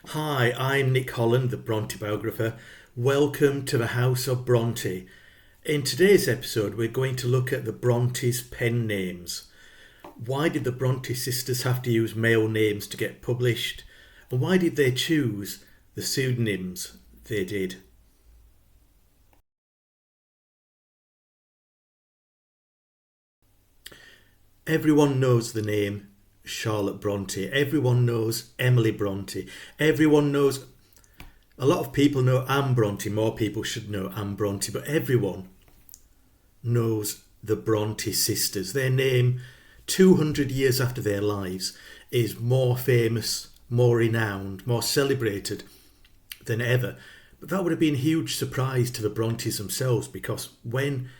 Hi, I'm Nick Holland, the Bronte biographer. Welcome to the House of Bronte. In today's episode, we're going to look at the Brontes' pen names. Why did the Bronte sisters have to use male names to get published? And why did they choose the pseudonyms they did? Everyone knows the name Charlotte Bronte. Everyone knows Emily Bronte. Everyone knows, a lot of people know Anne Bronte. More people should know Anne Bronte, but everyone knows the Bronte sisters. Their name, 200 years after their lives, is more famous, more renowned, more celebrated than ever. But that would have been a huge surprise to the Brontes themselves, because when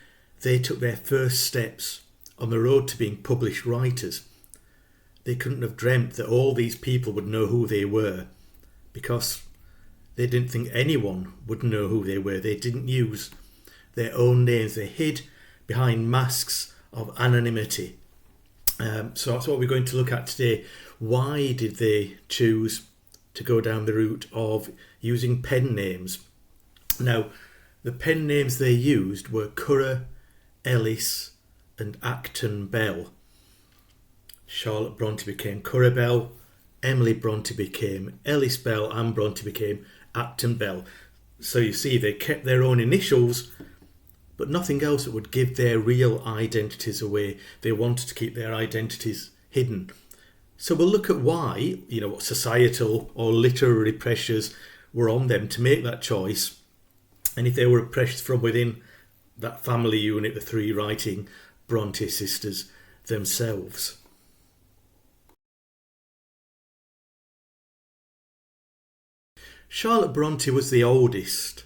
they took their first steps on the road to being published writers, they couldn't have dreamt that all these people would know who they were, because they didn't think anyone would know who they were. They didn't use their own names. They hid behind masks of anonymity. So that's what we're going to look at today. Why did they choose to go down the route of using pen names? Now, the pen names they used were Currer, Ellis and Acton Bell. Charlotte Bronte became Currer Bell, Emily Bronte became Ellis Bell, Anne Bronte became Acton Bell. So you see, they kept their own initials, but nothing else that would give their real identities away. They wanted to keep their identities hidden. So we'll look at why, what societal or literary pressures were on them to make that choice, and if they were pressures from within that family unit, the three writing Bronte sisters themselves. Charlotte Bronte was the oldest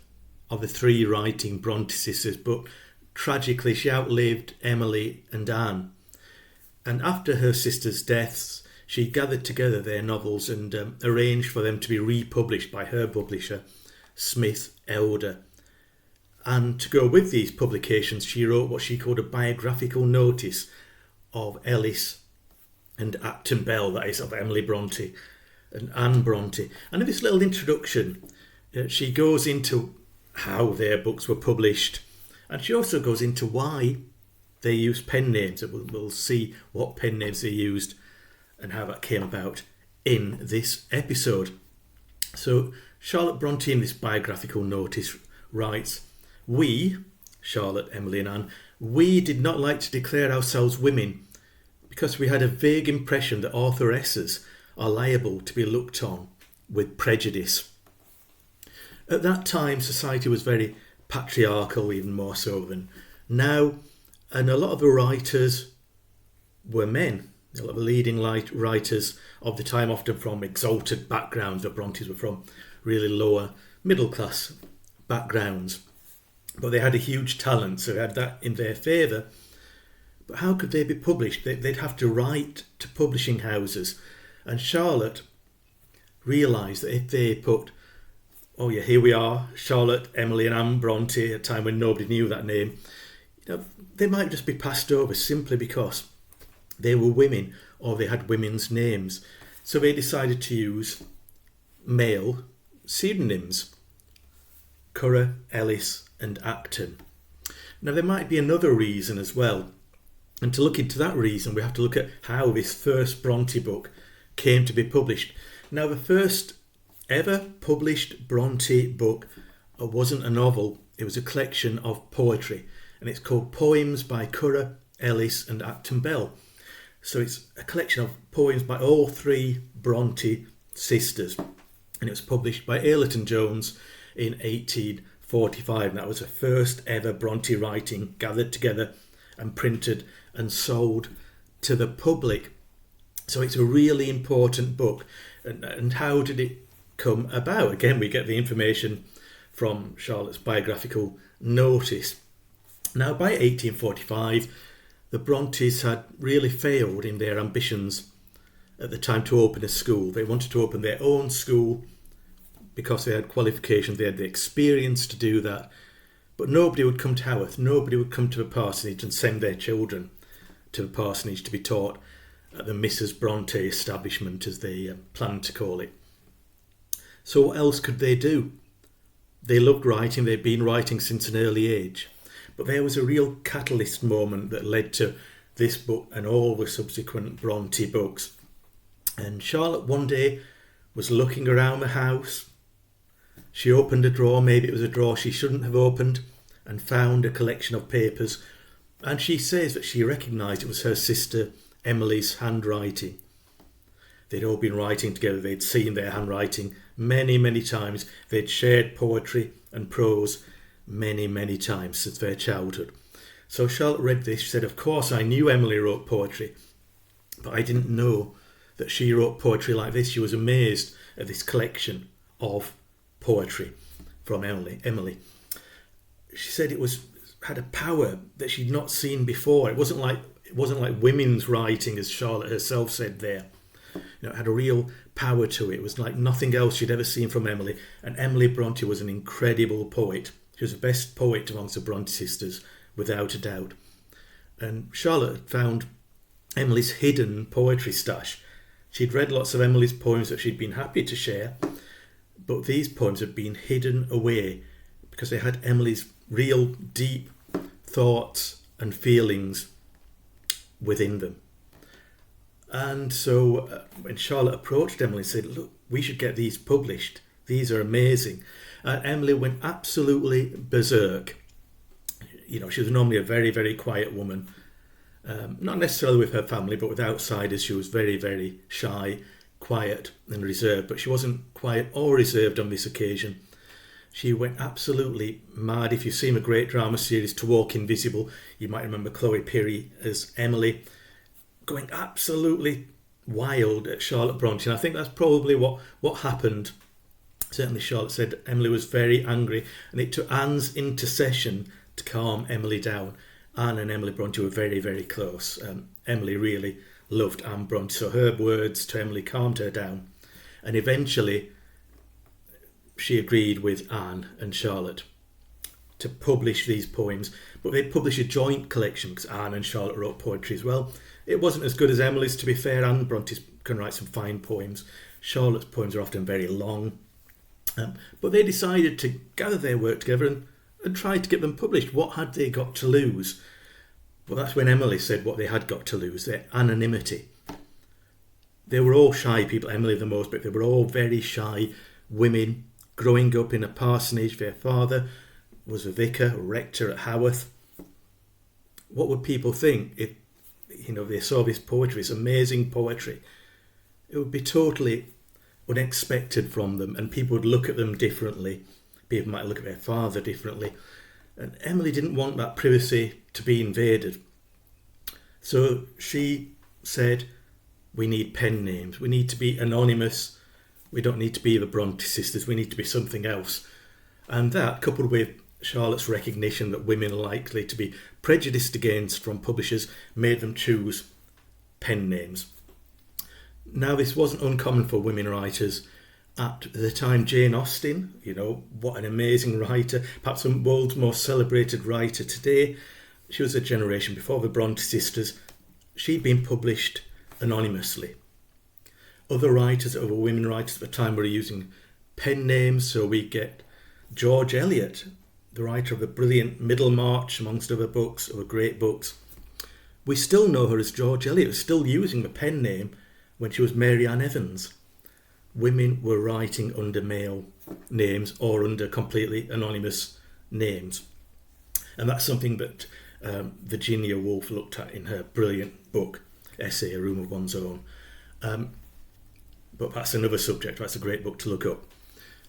of the three writing Bronte sisters, but tragically she outlived Emily and Anne. And after her sisters' deaths, she gathered together their novels and arranged for them to be republished by her publisher, Smith Elder. And to go with these publications, she wrote what she called a biographical notice of Ellis and Acton Bell, that is, of Emily Bronte and Anne Bronte. And in this little introduction, she goes into how their books were published, and she also goes into why they used pen names. We'll see what pen names they used and how that came about in this episode. So Charlotte Bronte, in this biographical notice, writes, "We, Charlotte, Emily and Anne, we did not like to declare ourselves women because we had a vague impression that authoresses are liable to be looked on with prejudice." At that time, society was very patriarchal, even more so than now, and a lot of the writers were men. A lot of the leading writers of the time, often from exalted backgrounds. The Brontes were from really lower middle class backgrounds, but they had a huge talent, so they had that in their favour. But how could they be published? They'd have to write to publishing houses. And Charlotte realised that if they put, oh yeah, here we are, Charlotte, Emily and Anne Bronte, at a time when nobody knew that name, they might just be passed over simply because they were women or they had women's names. So they decided to use male pseudonyms, Currer, Ellis and Acton. Now there might be another reason as well, and to look into that reason we have to look at how this first Bronte book came to be published. Now the first ever published Bronte book wasn't a novel, it was a collection of poetry, and it's called Poems by Currer, Ellis and Acton Bell. So it's a collection of poems by all three Bronte sisters, and it was published by Ayrton Jones in 1845, and that was the first ever Bronte writing gathered together and printed and sold to the public. So it's a really important book. And how did it come about? Again, we get the information from Charlotte's biographical notice. Now, by 1845, the Brontes had really failed in their ambitions at the time to open a school. They wanted to open their own school because they had qualifications, they had the experience to do that. But nobody would come to Haworth, nobody would come to the parsonage and send their children to the parsonage to be taught at the Mrs. Bronte establishment, as they planned to call it. So what else could they do? They loved writing, they'd been writing since an early age. But there was a real catalyst moment that led to this book and all the subsequent Bronte books. And Charlotte one day was looking around the house. She opened a drawer, maybe it was a drawer she shouldn't have opened, and found a collection of papers. And she says that she recognised it was her sister Emily's handwriting. They'd all been writing together, they'd seen their handwriting many, many times. They'd shared poetry and prose many, many times since their childhood. So Charlotte read this, she said, of course I knew Emily wrote poetry, but I didn't know that she wrote poetry like this. She was amazed at this collection of poetry from Emily. She said it had a power that she'd not seen before. It wasn't like women's writing, as Charlotte herself said there. It had a real power to it. It was like nothing else she'd ever seen from Emily. And Emily Bronte was an incredible poet. She was the best poet amongst the Bronte sisters, without a doubt. And Charlotte found Emily's hidden poetry stash. She'd read lots of Emily's poems that she'd been happy to share, but these poems had been hidden away because they had Emily's real deep thoughts and feelings within them. And so when Charlotte approached Emily and said, look, we should get these published. These are amazing. Emily went absolutely berserk. She was normally a very, very quiet woman. Not necessarily with her family, but with outsiders. She was very, very shy, quiet and reserved. But she wasn't quiet or reserved on this occasion. She went absolutely mad. If you've seen a great drama series, To Walk Invisible, you might remember Chloe Pirrie as Emily, going absolutely wild at Charlotte Bronte. And I think that's probably what happened. Certainly Charlotte said Emily was very angry, and it took Anne's intercession to calm Emily down. Anne and Emily Bronte were very, very close. Emily really loved Anne Bronte, so her words to Emily calmed her down. And eventually she agreed with Anne and Charlotte to publish these poems, but they published a joint collection because Anne and Charlotte wrote poetry as well. It wasn't as good as Emily's, to be fair. Anne Bronte can write some fine poems. Charlotte's poems are often very long. But they decided to gather their work together and try to get them published. What had they got to lose? Well, that's when Emily said what they had got to lose, their anonymity. They were all shy people, Emily the most, but they were all very shy women growing up in a parsonage. Their father was a vicar, a rector at Haworth. What would people think if they saw this poetry, this amazing poetry? It would be totally unexpected from them, and people would look at them differently. People might look at their father differently. And Emily didn't want that privacy to be invaded. So she said, we need pen names. We need to be anonymous. We don't need to be the Bronte sisters. We need to be something else. And that, coupled with Charlotte's recognition that women are likely to be prejudiced against from publishers, made them choose pen names. Now, this wasn't uncommon for women writers. At the time, Jane Austen, what an amazing writer, perhaps the world's most celebrated writer today. She was a generation before the Bronte sisters. She'd been published anonymously. Other writers, other women writers at the time, were using pen names. So we get George Eliot, the writer of the brilliant Middlemarch, amongst other books, other great books. We still know her as George Eliot, still using the pen name when she was Mary Ann Evans. Women were writing under male names or under completely anonymous names. And that's something that Virginia Woolf looked at in her brilliant book, essay, A Room of One's Own. But that's another subject. That's a great book to look up.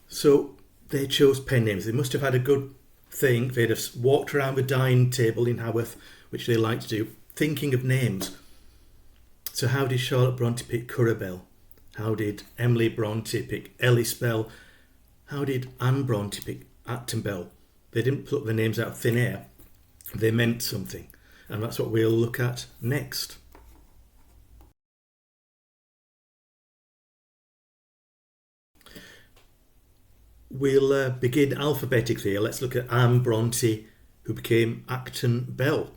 So they chose pen names. They must have had a good thing. They'd have walked around the dining table in Haworth, which they liked to do, thinking of names. So how did Charlotte Bronte pick Currer Bell? How did Emily Bronte pick Ellis Bell? How did Anne Bronte pick Acton Bell? They didn't pluck the names out of thin air. They meant something. And that's what we'll look at next. We'll begin alphabetically. Let's look at Anne Bronte, who became Acton Bell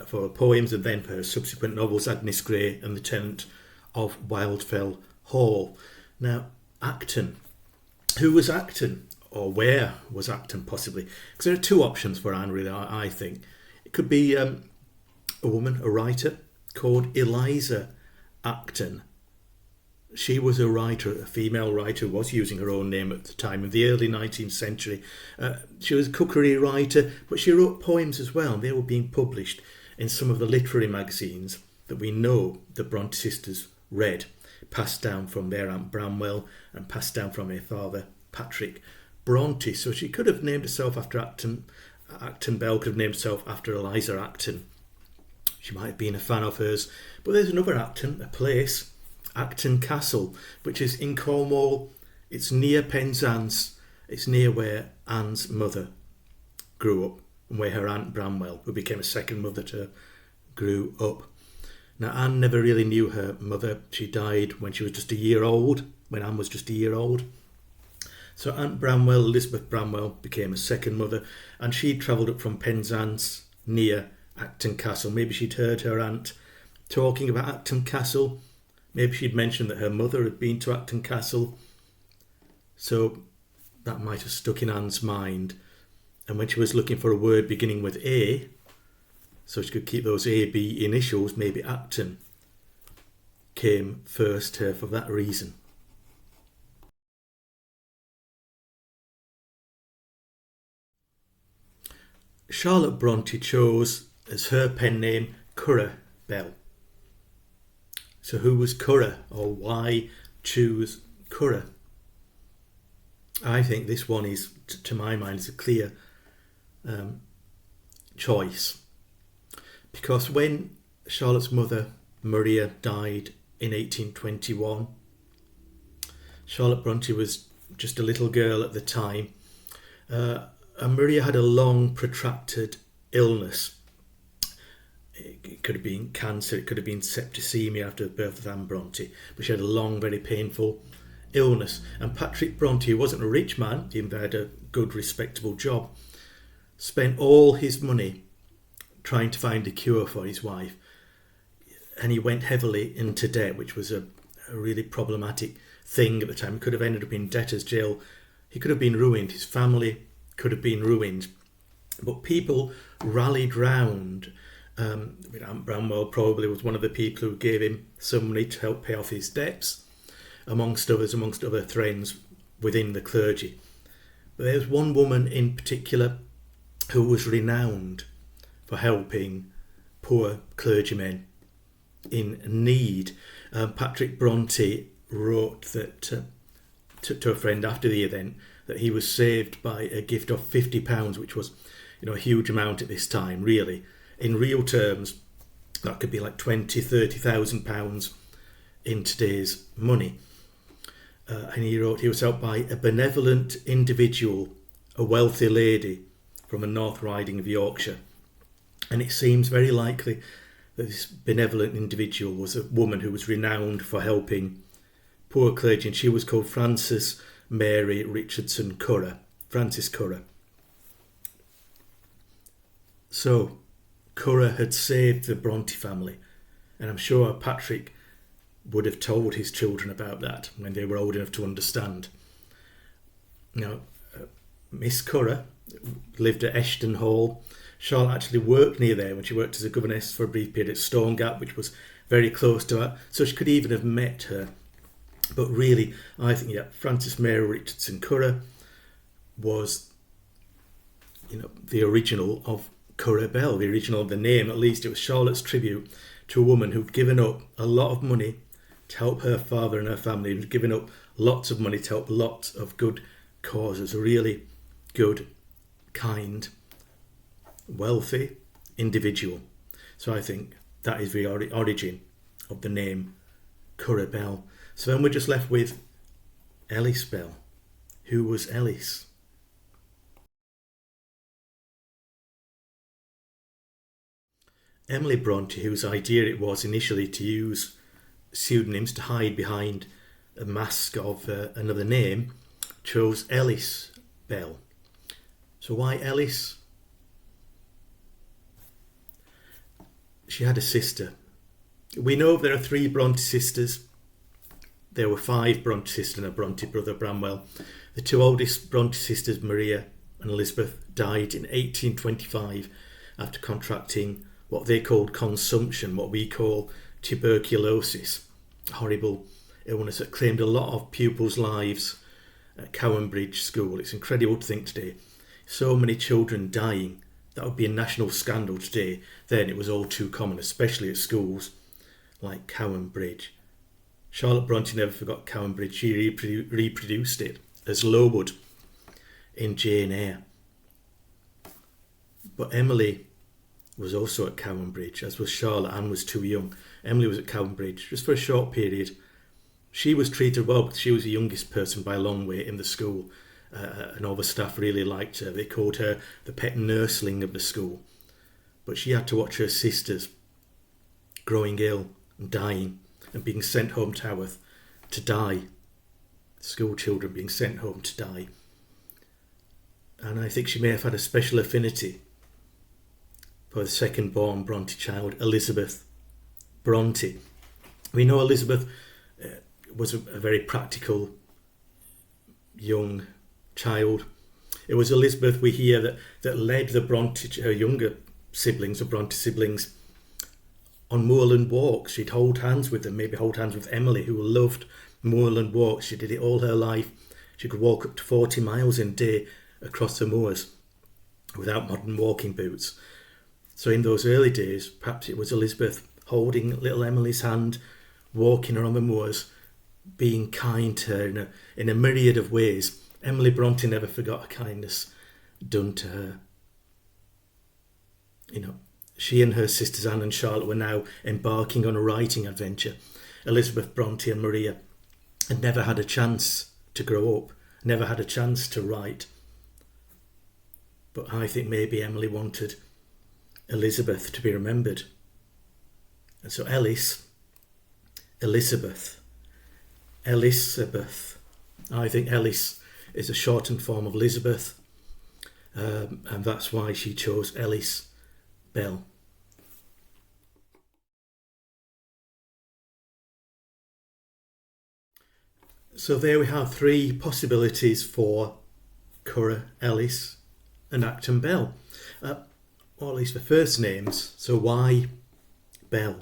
for her poems, and then for her subsequent novels, Agnes Grey and The Tenant of Wildfell Hall. Now, Acton. Who was Acton? Or where was Acton, possibly? Because there are two options for Anne, really, I think. It could be a woman, a writer, called Eliza Acton. She was a writer, a female writer, who was using her own name at the time of the early 19th century. She was a cookery writer, but she wrote poems as well. They were being published in some of the literary magazines that we know the Bronte sisters read, passed down from their Aunt Bramwell and passed down from her father, Patrick Bronte. So she could have named herself after Acton. Acton Bell could have named herself after Eliza Acton. She might have been a fan of hers. But there's another Acton, a place, Acton Castle, which is in Cornwall. It's near Penzance. It's near where Anne's mother grew up and where her Aunt Bramwell, who became a second mother to her, grew up. Now, Anne never really knew her mother. She died when she was just a year old, when Anne was just a year old. So Aunt Bramwell, Elizabeth Bramwell, became a second mother, and she travelled up from Penzance near Acton Castle. Maybe she'd heard her aunt talking about Acton Castle. Maybe she'd mentioned that her mother had been to Acton Castle. So that might have stuck in Anne's mind. And when she was looking for a word beginning with A, so she could keep those A-B initials, maybe Acton came first to her for that reason. Charlotte Bronte chose as her pen name Currer Bell. So who was Currer, or why choose Currer? I think this one is, to my mind, is a clear choice. Because when Charlotte's mother, Maria, died in 1821, Charlotte Bronte was just a little girl at the time. And Maria had a long, protracted illness. It could have been cancer, it could have been septicemia after the birth of Anne Bronte, but she had a long, very painful illness. And Patrick Bronte, who wasn't a rich man, he had a good, respectable job, spent all his money trying to find a cure for his wife. And he went heavily into debt, which was a really problematic thing at the time. He could have ended up in debtor's jail. He could have been ruined. His family could have been ruined. But people rallied round. Aunt Bramwell probably was one of the people who gave him some money to help pay off his debts, amongst others, amongst other friends within the clergy. But there was one woman in particular who was renowned for helping poor clergymen in need. Patrick Bronte wrote that to a friend after the event that he was saved by a gift of £50, which was, a huge amount at this time, really. In real terms, that could be like £20,000-30,000 in today's money. And he wrote he was helped by a benevolent individual, a wealthy lady from a North Riding of Yorkshire. And it seems very likely that this benevolent individual was a woman who was renowned for helping poor clergy, and she was called Frances Mary Richardson Currer, Frances Currer. So Currer had saved the Bronte family, and I'm sure Patrick would have told his children about that when they were old enough to understand. Now, Miss Currer lived at Eshton Hall. Charlotte actually worked near there when she worked as a governess for a brief period at Stone Gap, which was very close to her, so she could even have met her. But really, I think, Frances Mary Richardson Currer was, the original of Currer Bell, the original of the name. At least it was Charlotte's tribute to a woman who'd given up a lot of money to help her father and her family, who'd given up lots of money to help lots of good causes. A really good, kind, wealthy individual. So I think that is the origin of the name Currer Bell. So then we're just left with Ellis Bell. Who was Ellis? Emily Bronte, whose idea it was initially to use pseudonyms to hide behind a mask of another name, chose Ellis Bell. So why Ellis? She had a sister. We know there are 3 Bronte sisters. There were 5 Bronte sisters and a Bronte brother, Branwell. The 2 oldest Bronte sisters, Maria and Elizabeth, died in 1825 after contracting what they called consumption, what we call tuberculosis, a horrible illness that claimed a lot of pupils' lives at Cowan Bridge School. It's incredible to think today. So many children dying. That would be a national scandal today. Then it was all too common, especially at schools like Cowan Bridge. Charlotte Bronte never forgot Cowan Bridge. She reproduced it as Lowood in Jane Eyre. But Emily was also at Cowan Bridge, as was Charlotte. Anne was too young. Emily was at Cowan Bridge just for a short period. She was treated well because she was the youngest person by a long way in the school, and all the staff really liked her. They called her the pet nursling of the school. But she had to watch her sisters growing ill and dying and being sent home to Haworth to die. School children being sent home to die. And I think she may have had a special affinity for the second born Bronte child, Elizabeth Bronte. We know Elizabeth was a very practical young child. It was Elizabeth, we hear, that led the Bronte, her younger siblings, the Bronte siblings, on moorland walks. She'd hold hands with them, maybe hold hands with Emily, who loved moorland walks. She did it all her life. She could walk up to 40 miles in a day across the moors without modern walking boots. So in those early days, perhaps it was Elizabeth holding little Emily's hand, walking her on the moors, being kind to her in a myriad of ways. Emily Bronte never forgot a kindness done to her. She and her sisters Anne and Charlotte were now embarking on a writing adventure. Elizabeth Bronte and Maria had never had a chance to grow up, never had a chance to write. But I think maybe Emily wanted Elizabeth to be remembered. And so Elizabeth. I think Ellis is a shortened form of Elizabeth, and that's why she chose Ellis Bell. So there we have 3 possibilities for Currer, Ellis and Acton Bell, or at least the first names. So why Bell?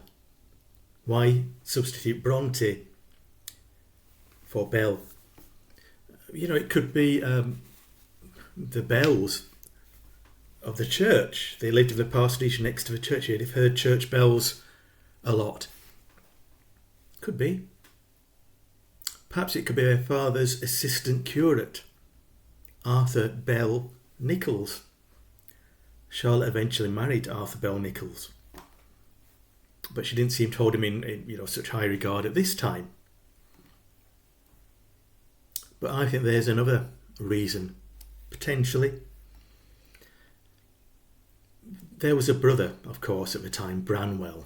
Why substitute Bronte for Bell? It could be the bells of the church. They lived in the parsonage next to the church. They've heard church bells a lot. Could be. Perhaps it could be their father's assistant curate, Arthur Bell Nichols. Charlotte eventually married Arthur Bell Nichols, but she didn't seem to hold him in such high regard at this time. But I think there's another reason, potentially. There was a brother, of course, at the time, Branwell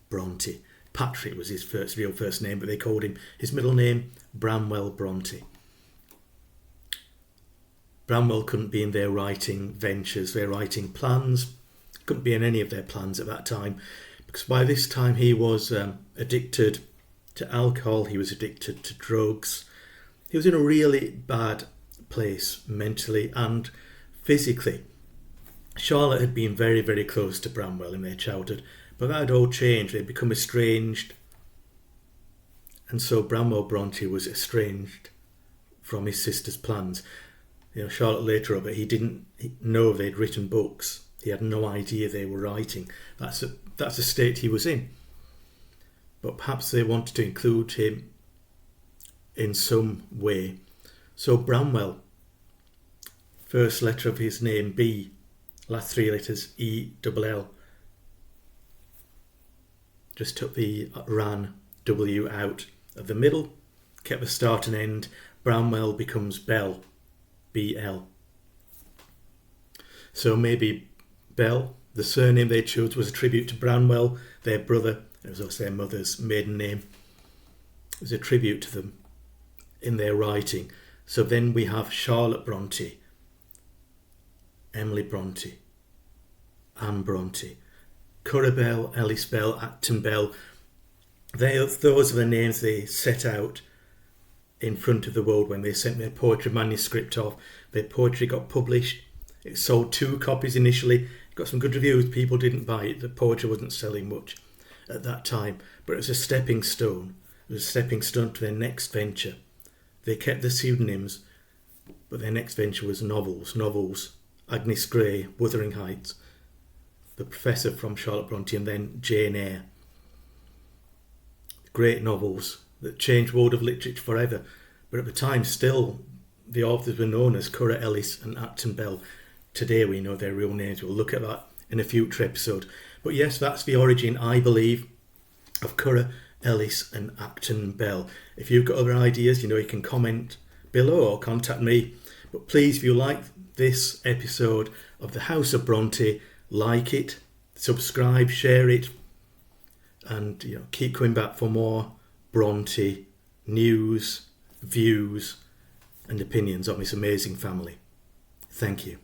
Bronte. Patrick was his real first name, but they called him his middle name, Branwell Bronte. Branwell couldn't be in their writing ventures, their writing plans, couldn't be in any of their plans at that time, because by this time he was addicted to alcohol, he was addicted to drugs. He was in a really bad place mentally and physically. Charlotte had been very, very close to Branwell in their childhood, but that had all changed. They'd become estranged, and so Branwell Bronte was estranged from his sister's plans. Charlotte later on, he didn't know they'd written books. He had no idea they were writing. That's a state he was in. But perhaps they wanted to include him in some way. So Branwell, first letter of his name B, last 3 letters E-double-L. Just took the ran W out of the middle, kept the start and end. Branwell becomes Bell, B-L. So maybe Bell, the surname they chose, was a tribute to Branwell, their brother. It was also their mother's maiden name. It was a tribute to them in their writing. So then we have Charlotte Bronte, Emily Bronte, Anne Bronte, Currer Bell, Ellis Bell, Acton Bell. Those are the names they set out in front of the world when they sent their poetry manuscript off. Their poetry got published. It sold 2 copies initially. Got some good reviews. People didn't buy it. The poetry wasn't selling much at that time. But it was a stepping stone. It was a stepping stone to their next venture. They kept the pseudonyms, but their next venture was novels. Agnes Grey, Wuthering Heights, The Professor from Charlotte Bronte, and then Jane Eyre. Great novels that changed world of literature forever. But at the time, still, the authors were known as Currer, Ellis and Acton Bell. Today we know their real names. We'll look at that in a future episode. But yes, that's the origin, I believe, of Currer, Ellis and Acton Bell. If you've got other ideas, you can comment below or contact me. But please, if you like this episode of the House of Bronte, like it, subscribe, share it, and keep coming back for more Bronte news, views and opinions on this amazing family. Thank you.